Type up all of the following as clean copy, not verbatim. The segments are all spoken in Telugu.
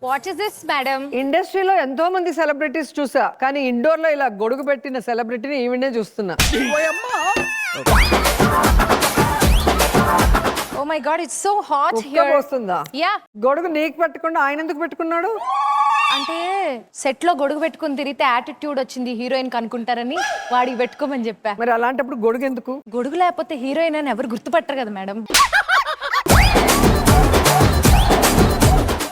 What is this madam? ఇండస్ట్రీలో ఎంతో మంది సెలబ్రిటీస్ చూసా, కానీ ఇండోర్ లో ఇలా గొడుగు పెట్టిన సెలబ్రిటీని ఈవిడే చూస్తున్నా. Oh my god, it's so hot కుక్క హియర్. పోస్తుందా? యా, గొడుగు నీకు పెట్టకుండా ఆయన ఎందుకు పెట్టుకున్నాడు? అంటే సెట్ లో గొడుగు పెట్టుకుని తిరిగితే యాటిట్యూడ్ వచ్చింది హీరోయిన్ అనుకుంటారని వాడికి పెట్టుకోమని చెప్పా. మరి అలాంటప్పుడు గొడుగు ఎందుకు? గొడుగు లేకపోతే హీరోయిన్ అని ఎవరు గుర్తుపట్టరు కదా మేడం.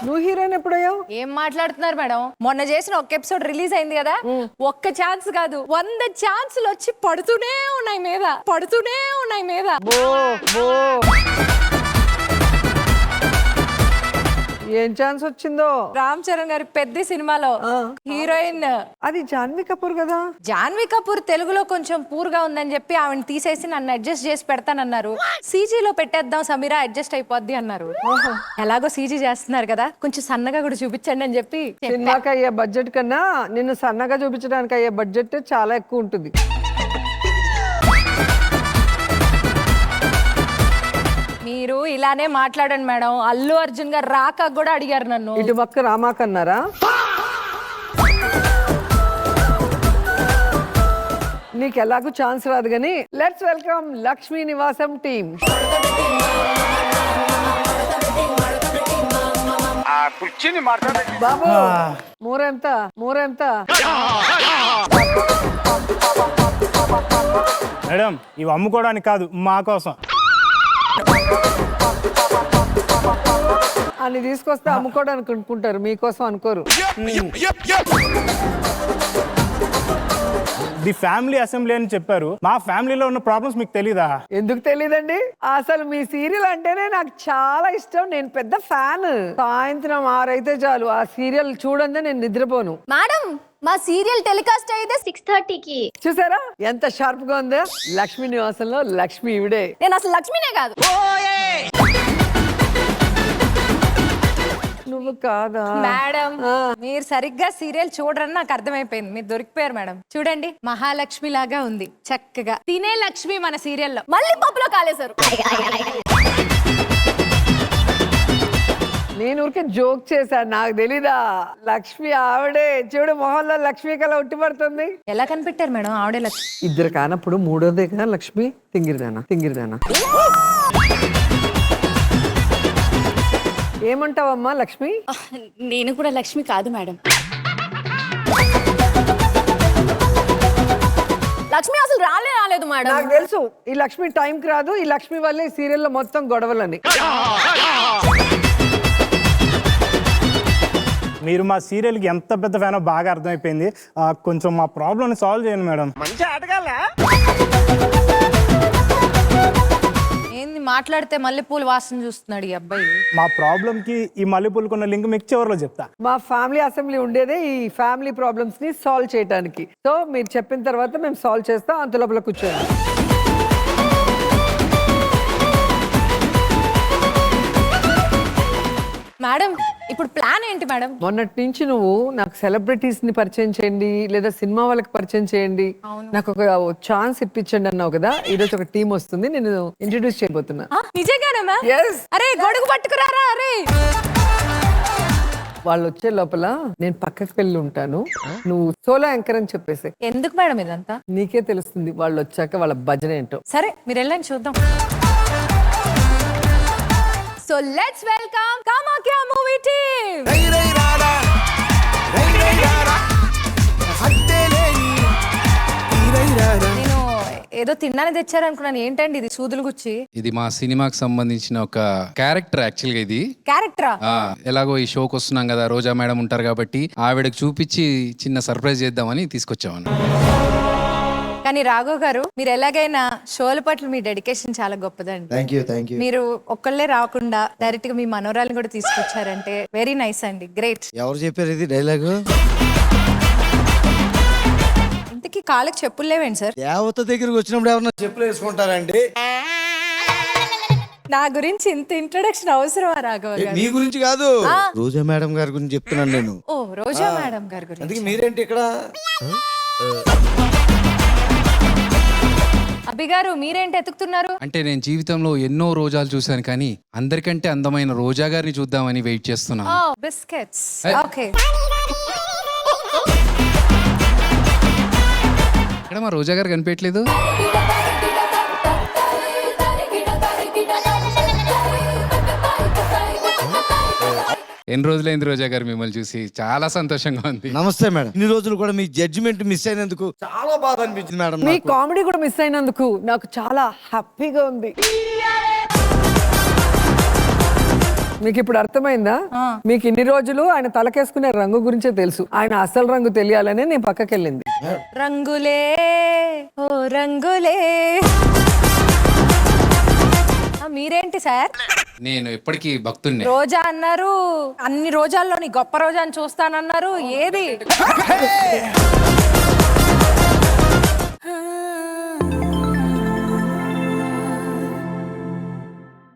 నువ్వు హీరోయిన్ ఎప్పుడయ్యావు? ఏం మాట్లాడుతున్నారు మేడం? మొన్న చేసిన ఒక్క ఎపిసోడ్ రిలీజ్ అయింది కదా, ఒక్క ఛాన్స్ కాదు 100 ఛాన్సులు వచ్చి పడుతూనే ఉన్నాయి మీద. బో బో ఏం ఛాన్స్ వచ్చిందో? రామ్ చరణ్ గారి పెద్ద సినిమాలో హీరోయిన్ అది జాన్వీ కపూర్ కదా. జాన్వీ కపూర్ తెలుగులో కొంచెం పూర్గా ఉందని చెప్పి ఆవిడ తీసేసి నన్ను అడ్జస్ట్ చేసి పెడతానన్నారు. సీజీలో పెట్టేద్దాం సమీరా, అడ్జస్ట్ అయిపోద్ది అన్నారు. ఎలాగో సీజీ చేస్తున్నారు కదా, కొంచెం సన్నగా కూడా చూపించండి అని చెప్పి సినిమాకి అయ్యే బడ్జెట్ కన్నా నిన్ను సన్నగా చూపించడానికి అయ్యే బడ్జెట్ చాలా ఎక్కువ ఉంటుంది. మీరు ఇలానే మాట్లాడండి మేడం. అల్లు అర్జున్ గారు రాక కూడా అడిగారు నన్ను. ఇటు పక్క రామాకన్నారా? నీకు ఎలాగూ ఛాన్స్ రాదు కానీ లెట్స్ వెల్కమ్ లక్ష్మీ నివాసం టీమ్. బాబు మూరెంత? మేడం ఇవి అమ్ముకోవడానికి కాదు, మా కోసం. అని తీసుకొస్తే అమ్ముకోవడానికి అనుకుంటారు, మీకోసం అనుకోరు. ది ఫ్యామిలీ అసెంబ్లీ అని చెప్పారు. మా ఫ్యామిలీలో ఉన్న ప్రాబ్లమ్స్ మీకు తెలీదా? ఎందుకు తెలీదండి? అసలు మీ సీరియల్ అంటేనే నాకు చాలా ఇష్టం. నేను పెద్ద ఫ్యాన్. సాయంత్రం 6 అయితే చాలు, ఆ సీరియల్ చూడండి నేను నిద్రపోను. మేడం మా సీరియల్ టెలికాస్ట్ అయితే 6:30కి. చూసారా ఎంత షార్ప్ గా ఉందో? లక్ష్మీ నివాసంలో లక్ష్మి ఇవిడే. నేను అసలు లక్ష్మినే కాదు. నువ్వు కాదా మేడం? మీరు సరిగ్గా సీరియల్ చూడరని నాకు అర్థమైపోయింది. మీరు దొరికిపోయారు మేడం. చూడండి, మహాలక్ష్మి లాగా ఉంది చక్కగా. తినే లక్ష్మి మన సీరియల్లో మళ్ళీ పప్పులో కాలేశారు. నేను ఊరికే జోక్ చేశాను, నాకు తెలీదా? లక్ష్మి ఆవిడే. చూడు మొహంలో లక్ష్మి కల ఉట్టిపడుతుంది. ఎలా కనిపెట్టారు మేడం ఆవిడే లక్ష్మి? ఇద్దరు కానప్పుడు మూడోదే కదా లక్ష్మి. తింగిరిదానా. ఏమంటావమ్మా లక్ష్మి? నేను కూడా లక్ష్మి కాదు మేడం. లక్ష్మి అసలు రాలేదు మేడం. నాకు తెలుసు ఈ లక్ష్మి టైంకి రాదు. ఈ లక్ష్మి వల్లే ఈ సీరియల్లో మొత్తం గొడవలని. మీరు మా సీరియల్కి ఎంత పెద్ద ఫ్యానో బాగా అర్థమైపోయింది. కొంచెం మా ప్రాబ్లమ్ని సాల్వ్ చేయండి మేడం. ఏంది మాట్లాడితే మల్లెపూలు వాసన చూస్తున్నాడు ఈ అబ్బాయి. మా ప్రాబ్లంకి ఈ మల్లెపూలకున్న లింక్ మీకు చివరిలో చెప్తా. మా ఫ్యామిలీ అసెంబ్లీ ఉండేదే ఈ ఫ్యామిలీ ప్రాబ్లమ్స్ ని సాల్వ్ చేయడానికి. సో మీరు చెప్పిన తర్వాత మేము సాల్వ్ చేస్తాం. అంత లోపల కూర్చోండి. మేడం ఇప్పుడు ప్లాన్ ఏంటి మేడం? మొన్నటి నుంచి నువ్వు నాకు సెలబ్రిటీస్ ని పరిచయం చేయండి, లేదా సినిమా వాళ్ళకి పరిచయం చేయండి, నాకు ఒక ఛాన్స్ ఇప్పించండి అన్నావు కదా. ఈ రోజు ఒక టీం వస్తుంది, నేను ఇంట్రడ్యూస్ చేయబోతున్నా. నిజంగానా మ్యామ్? Yes. అరే గొడుగు పట్టుకురారా. అరే వాళ్ళు వచ్చే లోపల నేను పక్కకి వెళ్ళి ఉంటాను, నువ్వు సోలో యాంకర్ అని చెప్పేసి. ఎందుకు మేడం ఇదంతా? నీకే తెలుస్తుంది వాళ్ళు వచ్చాక వాళ్ళ భజన ఏంటో. సరే మీరు వెళ్ళండి చూద్దాం. So let's welcome Kamakhya movie team. నేను ఏదో తిన్నానే తెచ్చారనుకున్నాను. ఏంటండి ఇది సూదులు గుచ్చి? ఇది మా సినిమాకి సంబంధించిన ఒక క్యారెక్టర్. యాక్చువల్ గా ఇది క్యారెక్టరా? ఎలాగో ఈ షోకి వస్తున్నాం కదా, రోజా మేడం ఉంటారు కాబట్టి ఆవిడకి చూపించి చిన్న సర్ప్రైజ్ చేద్దామని తీసుకొచ్చామని. కానీ రాఘవ్ గారు, మీరు ఎలాగైనా షోల పట్ల మీ డెడికేషన్ చాలా గొప్పదండి. Thank you. మీరు ఒక్కళ్ళే రాకుండా డైరెక్ట్ గా మీ మనోరాలను కూడా తీసుకొచ్చారంటే వెరీ నైస్ అండి, గ్రేట్. ఎవరు చెప్పారు ఇది డైలాగు? ఇంతకీ కాళ్ళకి చెప్పులు లేవేంటి సార్? దేవత దగ్గరికి వచ్చినప్పుడు ఎవరన్నా చెప్పులు వేసుకుంటారండి? నా గురించి ఇంత ఇంట్రొడక్షన్ అవసరమా రాఘవ్ గారు? మీ గురించి కాదు, రోజా మేడం గారి గురించి చెప్తున్నాను నేను. ఓ రోజా మేడం గారి గురించి. అందుకే మీరేంటి ఇక్కడ? అభి గారు మీరేంటి ఎతుకుతున్నారు? అంటే నేను జీవితంలో ఎన్నో రోజాలు చూశాను కానీ అందరికంటే అందమైన రోజా గారిని చూద్దామని వెయిట్ చేస్తున్నాను. బిస్కెట్స్. ఓకే. ఇక్కడ మా రోజా గారు కనిపించట్లేదు. ఎన్ని రోజులైంది రోజా గారు మిమ్మల్ని చూసి? చాలా సంతోషంగా ఉంది. నమస్తే మేడం. ఇన్ని రోజులు కూడా మీ జడ్జిమెంట్ మిస్ అయినందుకు చాలా బాధ అనిపించింది మేడం. మీ నాకు. కామెడీ కూడా మిస్ అయినందుకు నాకు చాలా హ్యాపీగా ఉంది. మీకు ఇప్పుడు అర్థమైందా? మీకు ఇన్ని రోజులు ఆయన తలకేసుకునే రంగు గురించే తెలుసు, ఆయన అసలు రంగు తెలియాలనే నేను పక్కకెళ్ళింది. రంగులే ఓ రంగులే. మీరేంటి సార్? నేను ఎప్పటికీ భక్తున్నే. రోజా అన్నారు, అన్ని రోజాల్లోని గొప్ప రోజాని చూస్తానన్నారు. ఏది?